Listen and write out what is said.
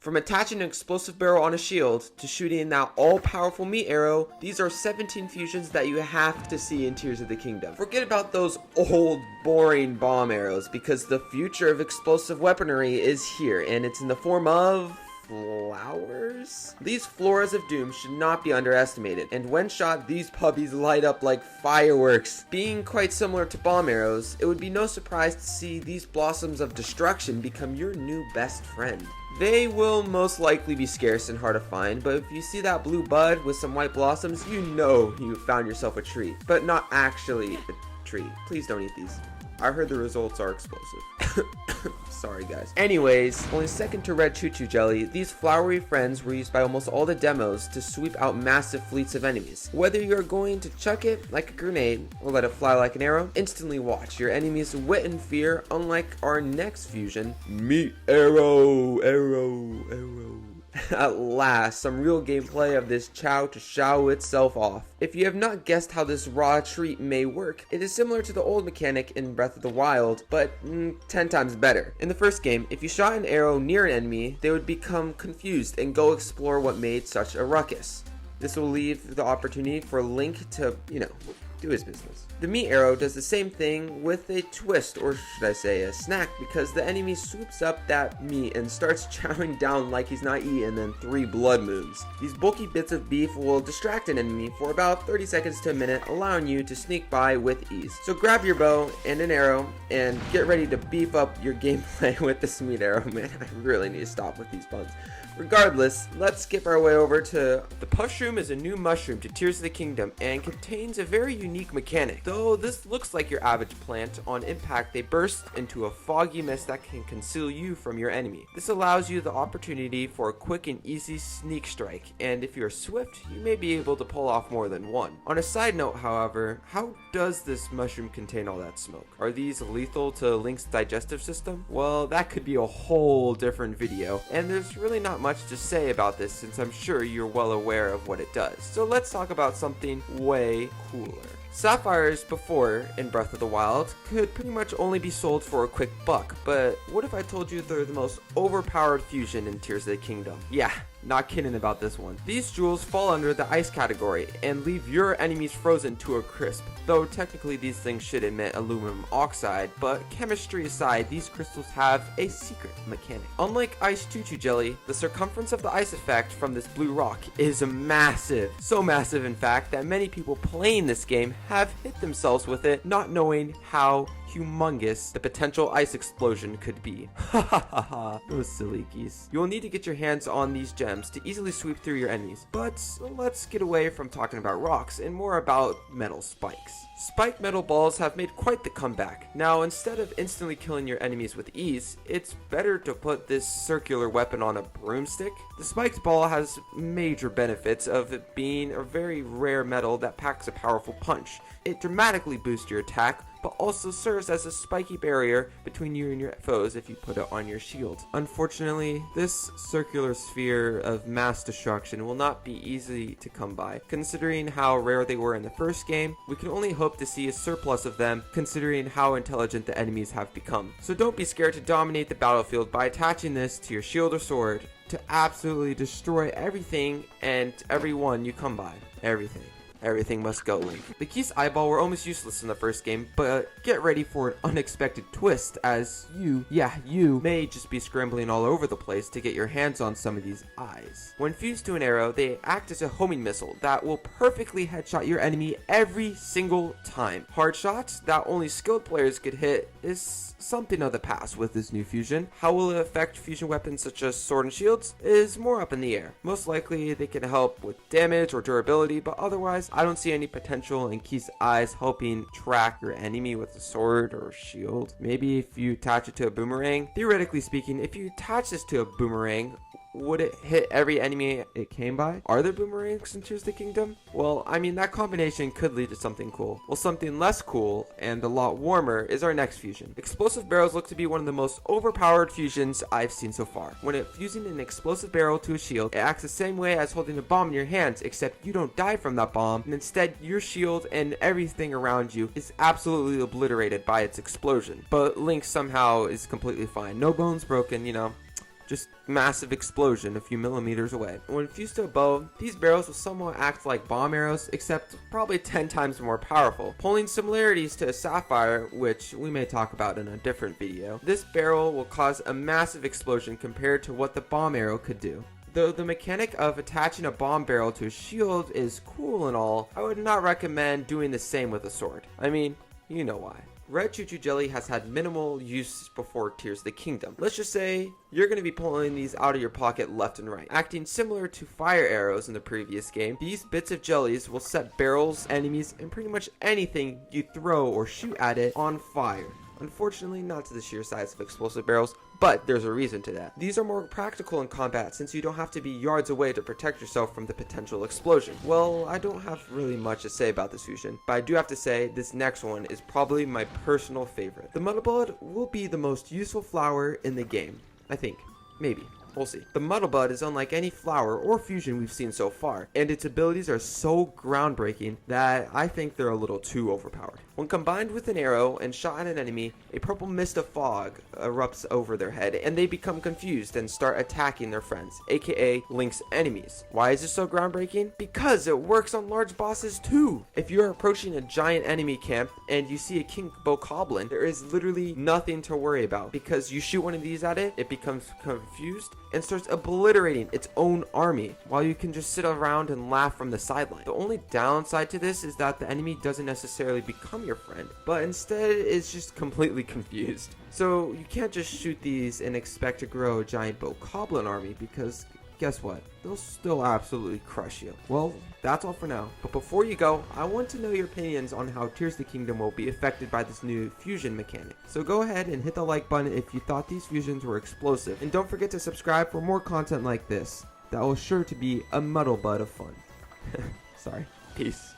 From attaching an explosive barrel on a shield to shooting that all-powerful meat arrow, these are 17 fusions that you have to see in Tears of the Kingdom. Forget about those old, boring bomb arrows, because the future of explosive weaponry is here, and it's in the form of flowers? These floras of doom should not be underestimated, and when shot, these puppies light up like fireworks. Being quite similar to bomb arrows, it would be no surprise to see these blossoms of destruction become your new best friend. They will most likely be scarce and hard to find, but if you see that blue bud with some white blossoms, you know you found yourself a treat. But not actually a treat. Please don't eat these. I heard the results are explosive. Sorry guys. Anyways, only second to red choo-choo jelly, these flowery friends were used by almost all the demos to sweep out massive fleets of enemies. Whether you're going to chuck it like a grenade or let it fly like an arrow, instantly watch your enemies wit and fear, unlike our next fusion, meat arrow. At last, some real gameplay of this chow to show itself off. If you have not guessed how this raw treat may work, it is similar to the old mechanic in Breath of the Wild, but 10 times better. In the first game, if you shot an arrow near an enemy, they would become confused and go explore what made such a ruckus. This will leave the opportunity for Link to, do his business. The meat arrow does the same thing with a twist, or should I say a snack, because the enemy swoops up that meat and starts chowing down like he's not eaten in 3 blood moons. These bulky bits of beef will distract an enemy for about 30 seconds to a minute, allowing you to sneak by with ease. So grab your bow and an arrow and get ready to beef up your gameplay with this meat arrow. Man, I really need to stop with these puns. Regardless, let's skip our way over to... The Pushroom is a new mushroom to Tears of the Kingdom and contains a very unique mechanic. Though this looks like your average plant, on impact they burst into a foggy mist that can conceal you from your enemy. This allows you the opportunity for a quick and easy sneak strike, and if you're swift, you may be able to pull off more than one. On a side note, however, how does this mushroom contain all that smoke? Are these lethal to Link's digestive system? Well, that could be a whole different video, and there's really not much to say about this since I'm sure you're well aware of what it does. So let's talk about something way cooler. Sapphires before, in Breath of the Wild, could pretty much only be sold for a quick buck, but what if I told you they're the most overpowered fusion in Tears of the Kingdom? Yeah, not kidding about this one. These jewels fall under the ice category and leave your enemies frozen to a crisp, though technically these things should emit aluminum oxide, but chemistry aside, these crystals have a secret mechanic. Unlike ice choo-choo jelly, the circumference of the ice effect from this blue rock is massive. So massive in fact that many people playing this game have hit themselves with it, not knowing how humongous the potential ice explosion could be. Ha ha ha ha, those silly geese. You will need to get your hands on these gems to easily sweep through your enemies, but let's get away from talking about rocks and more about metal spikes. Spiked metal balls have made quite the comeback. Now, instead of instantly killing your enemies with ease, it's better to put this circular weapon on a broomstick. The spiked ball has major benefits of it being a very rare metal that packs a powerful punch. It dramatically boosts your attack, but also serves as a spiky barrier between you and your foes if you put it on your shield. Unfortunately, this circular sphere of mass destruction will not be easy to come by. Considering how rare they were in the first game, we can only hope to see a surplus of them considering how intelligent the enemies have become. So don't be scared to dominate the battlefield by attaching this to your shield or sword to absolutely destroy everything and everyone you come by. Everything must go, Link. The Keith's eyeball were almost useless in the first game, but get ready for an unexpected twist as you may just be scrambling all over the place to get your hands on some of these eyes. When fused to an arrow, they act as a homing missile that will perfectly headshot your enemy every single time. Hard shots that only skilled players could hit is something of the past with this new fusion. How will it affect fusion weapons such as sword and shields is more up in the air. Most likely they can help with damage or durability, but otherwise I don't see any potential in Keith's eyes helping track your enemy with a sword or shield. Maybe if you attach it to a boomerang. Theoretically speaking, if you attach this to a boomerang, would it hit every enemy it came by? Are there boomerangs in Tears of the Kingdom? Well, I mean, that combination could lead to something cool. Well, something less cool and a lot warmer is our next fusion. Explosive barrels look to be one of the most overpowered fusions I've seen so far. When fusing an explosive barrel to a shield, it acts the same way as holding a bomb in your hands, except you don't die from that bomb, and instead your shield and everything around you is absolutely obliterated by its explosion. But Link somehow is completely fine. No bones broken, just massive explosion a few millimeters away. When fused to a bow, these barrels will somewhat act like bomb arrows, except probably 10 times more powerful, pulling similarities to a sapphire, which we may talk about in a different video. This barrel will cause a massive explosion compared to what the bomb arrow could do. Though the mechanic of attaching a bomb barrel to a shield is cool and all, I would not recommend doing the same with a sword. I mean, you know why. Red Choo Choo Jelly has had minimal use before Tears of the Kingdom. Let's just say you're going to be pulling these out of your pocket left and right. Acting similar to fire arrows in the previous game, these bits of jellies will set barrels, enemies, and pretty much anything you throw or shoot at it on fire. Unfortunately, not to the sheer size of explosive barrels, but there's a reason to that. These are more practical in combat since you don't have to be yards away to protect yourself from the potential explosion. Well, I don't have really much to say about this fusion, but I do have to say this next one is probably my personal favorite. The Muddlebud will be the most useful flower in the game, I think. Maybe. We'll see. The Muddlebud is unlike any flower or fusion we've seen so far, and its abilities are so groundbreaking that I think they're a little too overpowered. When combined with an arrow and shot at an enemy, a purple mist of fog erupts over their head, and they become confused and start attacking their friends, aka Link's enemies. Why is this so groundbreaking? Because it works on large bosses too! If you are approaching a giant enemy camp and you see a King Bokoblin, there is literally nothing to worry about, because you shoot one of these at it, it becomes confused and starts obliterating its own army, while you can just sit around and laugh from the sideline. The only downside to this is that the enemy doesn't necessarily become your friend, but instead is just completely confused. So you can't just shoot these and expect to grow a giant Bokoblin army, because guess what? They'll still absolutely crush you. Well, that's all for now. But before you go, I want to know your opinions on how Tears of the Kingdom will be affected by this new fusion mechanic. So go ahead and hit the like button if you thought these fusions were explosive. And don't forget to subscribe for more content like this. That will sure to be a Muddlebud of fun. Sorry. Peace.